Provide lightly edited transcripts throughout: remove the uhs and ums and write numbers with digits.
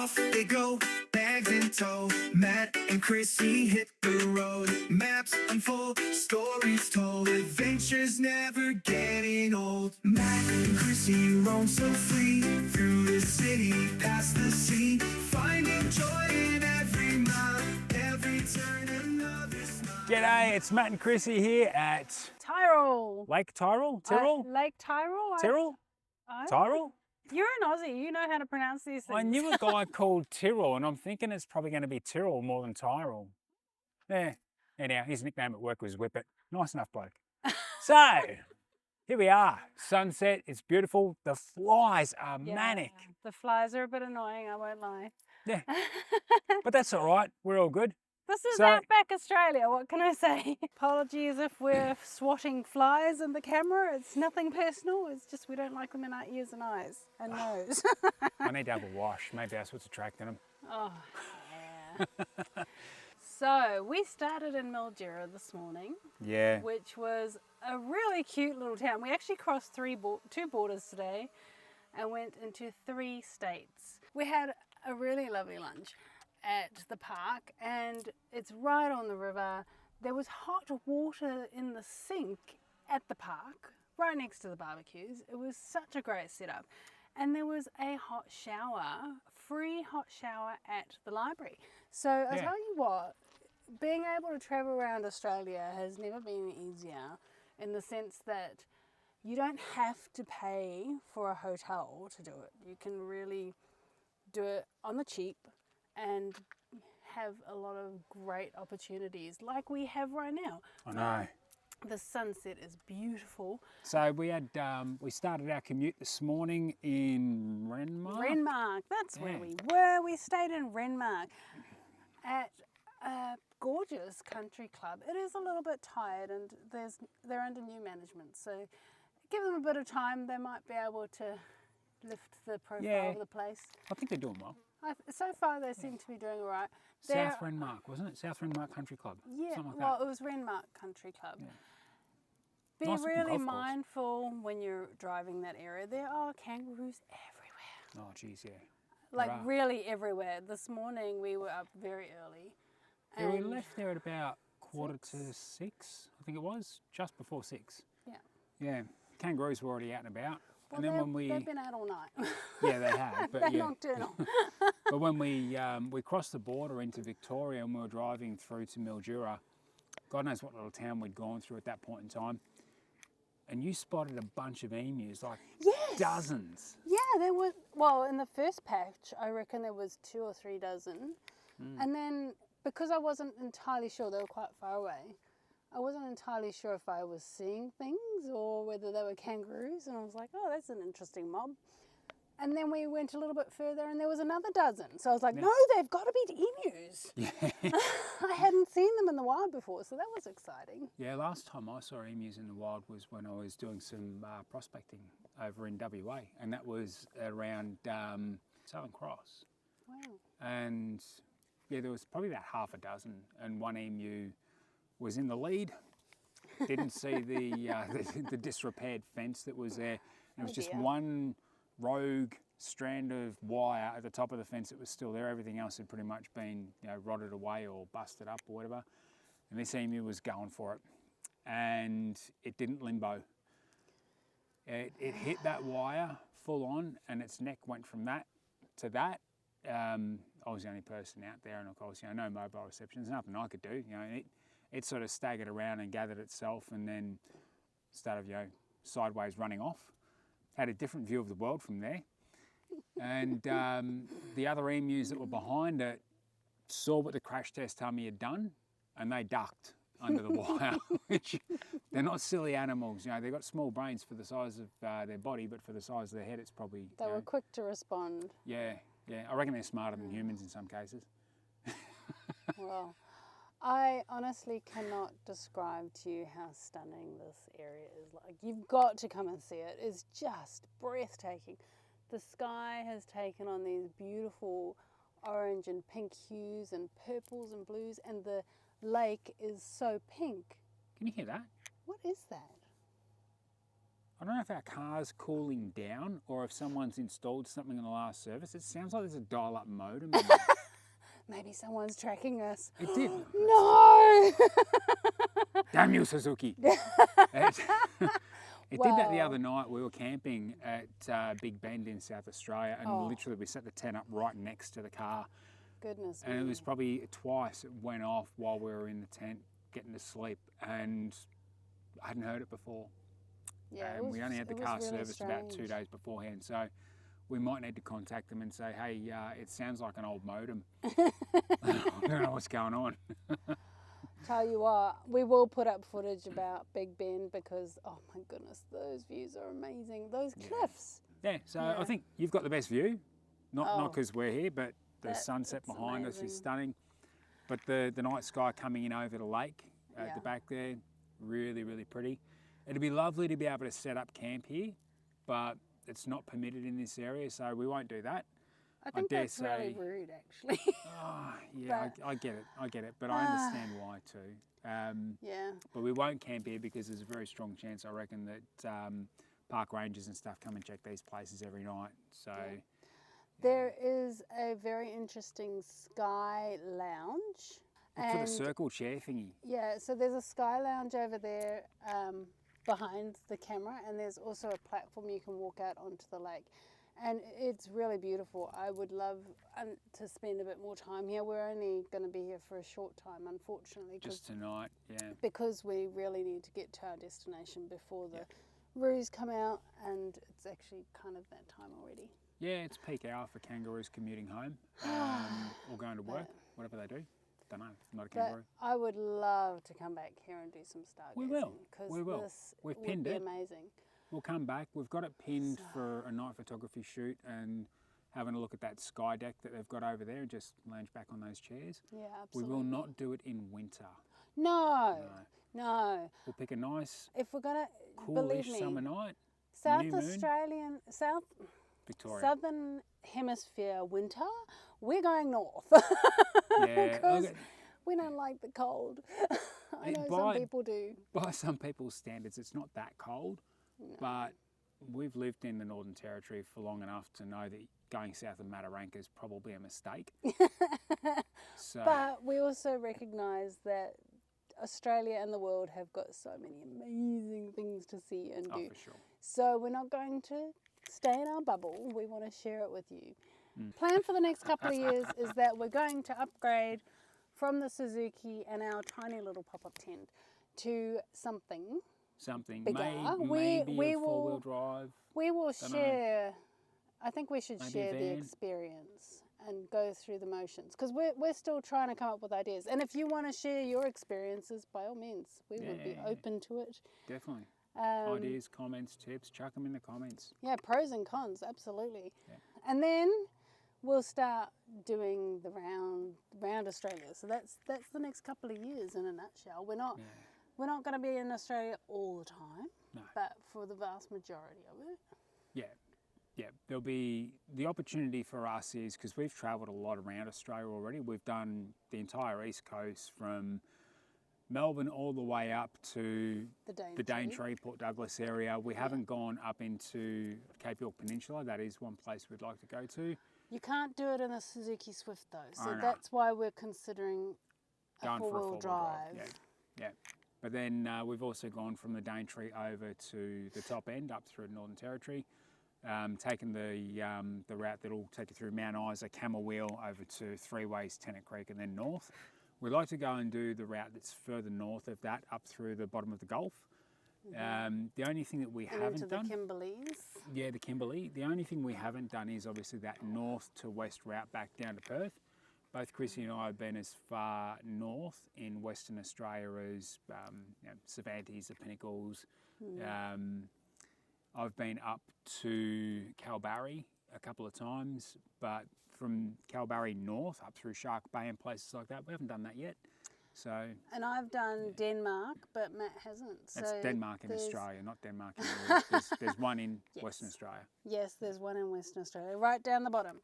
Off they go, bags in tow. Matt and Chrissy hit the road. Maps unfold, stories told. Adventures never getting old. Matt and Chrissy roam so free through the city, past the sea, finding joy in every mile, every turn another smile. G'day, it's Matt and Chrissy here at Tyrell. Lake Tyrell? Tyrrell? Lake Tyrell? Tyrrell? Tyrell? You're an Aussie. You know how to pronounce these things. I knew a guy called Tyrrell, and I'm thinking it's probably going to be Tyrrell more than Tyrell. Yeah. Anyhow, his nickname at work was Whippet. Nice enough bloke. So, here we are. Sunset. It's beautiful. The flies are manic. The flies are a bit annoying, I won't lie. Yeah. But that's all right. We're all good. This is Outback Australia, what can I say? Apologies if we're swatting flies in the camera. It's nothing personal, it's just we don't like them in our ears and eyes and nose. I need to have a wash. Maybe that's what's attracting them. Oh, yeah. So, we started in Mildura this morning. Yeah. Which was a really cute little town. We actually crossed two borders today and went into 3 states. We had a really lovely lunch at the park, and it's right on the river. There was hot water in the sink at the park, right next to the barbecues. It was such a great setup. And there was a hot shower, free hot shower at the library. So I tell you what, being able to travel around Australia has never been easier, in the sense that you don't have to pay for a hotel to do it. You can really do it on the cheap and have a lot of great opportunities like we have right now. I know. The sunset is beautiful. So we had we started our commute this morning in Renmark. Renmark, that's where we were. We stayed in Renmark at a gorgeous country club. It is a little bit tired, and they're under new management, so give them a bit of time. They might be able to lift the profile of the place. I think they're doing well. So far, they seem to be doing all right. South Renmark, wasn't it? South Renmark Country Club. Yeah, something like well, that. it was Renmark Country Club. Yeah. Be Nice really golf course. mindful when you're driving that area. There are kangaroos everywhere. Oh, geez, yeah. Like really everywhere. This morning we were up very early. Yeah, we left there at about 5:45, I think it was, just before 6. Yeah. Yeah, kangaroos were already out and about. Well, And then they've been out all night. Yeah, they have. But They're yeah. nocturnal. But when we crossed the border into Victoria and we were driving through to Mildura, God knows what little town we'd gone through at that point in time, and you spotted a bunch of emus, like dozens. Yeah, there was, well, in the first patch, I reckon there was 2 or 3 dozen. And then, because I wasn't entirely sure, they were quite far away, I wasn't entirely sure if I was seeing things or whether they were kangaroos, and I was like, oh, that's an interesting mob. And then we went a little bit further and there was another dozen. So I was like, no, they've got to be emus. Yeah. I hadn't seen them in the wild before, so that was exciting. Yeah, last time I saw emus in the wild was when I was doing some prospecting over in WA, and that was around Southern Cross. Wow. And yeah, there was probably about half a dozen, and one emu was in the lead. Didn't see the disrepaired fence that was there. It was just one rogue strand of wire at the top of the fence that was still there. Everything else had pretty much been, rotted away or busted up or whatever. And this emu was going for it, and it didn't limbo. It hit that wire full on, and its neck went from that to that. I was the only person out there, and of course, no mobile reception. There's nothing I could do. It sort of staggered around and gathered itself, and then started, sideways running off. Had a different view of the world from there. And the other emus that were behind it saw what the crash test dummy had done, and they ducked under the wire, which they're not silly animals. They've got small brains for the size of their body, but for the size of their head, it's probably... They were quick to respond. Yeah. I reckon they're smarter than humans in some cases. Well, I honestly cannot describe to you how stunning this area is. Like, you've got to come and see it. It's just breathtaking. The sky has taken on these beautiful orange and pink hues and purples and blues, and the lake is so pink. Can you hear that? What is that? I don't know if our car's cooling down or if someone's installed something in the last service. It sounds like there's a dial-up modem in there. Maybe someone's tracking us. It did. No! Damn you, Suzuki. It did that the other night. We were camping at Big Bend in South Australia, and literally we set the tent up right next to the car. Goodness And me. it was probably twice it went off while we were in the tent getting to sleep, and I hadn't heard it before. Yeah, And we only had the car really serviced about 2 strange. days beforehand, so we might need to contact them and say, hey, it sounds like an old modem. I don't know what's going on. Tell you what, we will put up footage about Big Bend because, oh my goodness, those views are amazing. Those cliffs. Yeah, so I think you've got the best view. Not because we're here, but the That's sunset behind us amazing. is stunning. But the night sky coming in over the lake at Yeah. the back there, really, really pretty. It'd be lovely to be able to set up camp here, but it's not permitted in this area, so we won't do that. I think dare that's really say- rude, actually. Oh, yeah, I get it, but I understand why too. Yeah. But we won't camp here because there's a very strong chance, I reckon, that park rangers and stuff come and check these places every night. So There is a very interesting sky lounge. look for the circle chair thingy. Yeah, so there's a sky lounge over there behind the camera, and there's also a platform you can walk out onto the lake. And it's really beautiful. I would love to spend a bit more time here. We're only going to be here for a short time, unfortunately, Just tonight, yeah. because we really need to get to our destination before the roos come out, and it's actually kind of that time already. Yeah, it's peak hour for kangaroos commuting home or going to work, whatever they do. Don't know, not a But kangaroo. I would love to come back here and do some stargazing. We will. We will. This We've would pinned be it. amazing. We'll come back. We've got it pinned for a night photography shoot and having a look at that sky deck that they've got over there and just lounge back on those chairs. Yeah, We absolutely. will not do it in winter. No, no. We'll pick a nice, If we're gonna, coolish believe me, summer night, South new moon. Australian, Victoria. Southern Hemisphere winter, we're going north. Yeah, because look at- we don't like the cold. I know some by- people do. by some people's standards, it's not that cold, but we've lived in the Northern Territory for long enough to know that going south of Mataranka is probably a mistake. So, But we also recognise that Australia and the world have got so many amazing things to see and do. for sure. So we're not going to stay in our bubble. We want to share it with you. Mm. Plan for the next couple of years is that we're going to upgrade from the Suzuki and our tiny little pop-up tent to something. Something, Bigger. maybe We a will- four-wheel drive. We will Dunno. share, I think we should Maybe a share the van. experience and go through the motions because we're still trying to come up with ideas. And if you want to share your experiences, by all means, we would be Yeah. open to it. Definitely. Um, Ideas, comments, tips, chuck them in the comments. Yeah, pros and cons, absolutely. Yeah. And then we'll start doing the round Australia. So that's the next couple of years in a nutshell. We're not going to be in Australia all the time, No. but for the vast majority of it. Yeah, there'll be the opportunity for us is because we've travelled a lot around Australia already. We've done the entire east coast from Melbourne all the way up to the Daintree, Port Douglas area. We haven't gone up into Cape York Peninsula. That is one place we'd like to go to. You can't do it in a Suzuki Swift though, so I know. that's why we're considering a Going for a four-wheel drive. Yeah. But then we've also gone from the Daintree over to the top end up through the Northern Territory. Taken the route that'll take you through Mount Isa, Camel Wheel, over to Three Ways, Tennant Creek, and then north. We'd like to go and do the route that's further north of that, up through the bottom of the Gulf. The only thing that we And haven't into the done, Kimberleys. the Kimberley. The only thing we haven't done is obviously that north to west route back down to Perth. Both Chrissy and I have been as far north in Western Australia as Cervantes, the Pinnacles. I've been up to Kalbarri a couple of times, but from Kalbarri north up through Shark Bay and places like that, we haven't done that yet. So And I've done Denmark, but Matt hasn't. that's So Denmark in there's- Australia, not Denmark in the world. There's one in Yes. Western Australia. Yes, there's one in Western Australia, right down the bottom.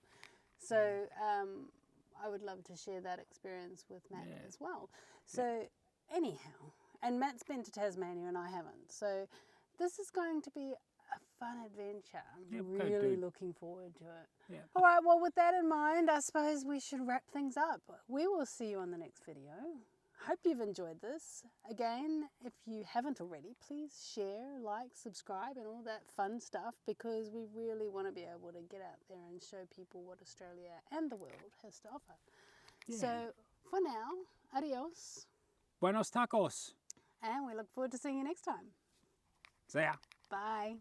So I would love to share that experience with Matt Yeah. as well. So anyhow, and Matt's been to Tasmania and I haven't. So this is going to be a fun adventure. I'm Yep, go really do. looking forward to it. Yeah. All right, well, with that in mind, I suppose we should wrap things up. We will see you on the next video. Hope you've enjoyed this. Again, if you haven't already, please share, like, subscribe, and all that fun stuff, because we really want to be able to get out there and show people what Australia and the world has to offer. Yeah. So, for now, adios, Buenos tacos. and we look forward to seeing you next time. See ya. Bye.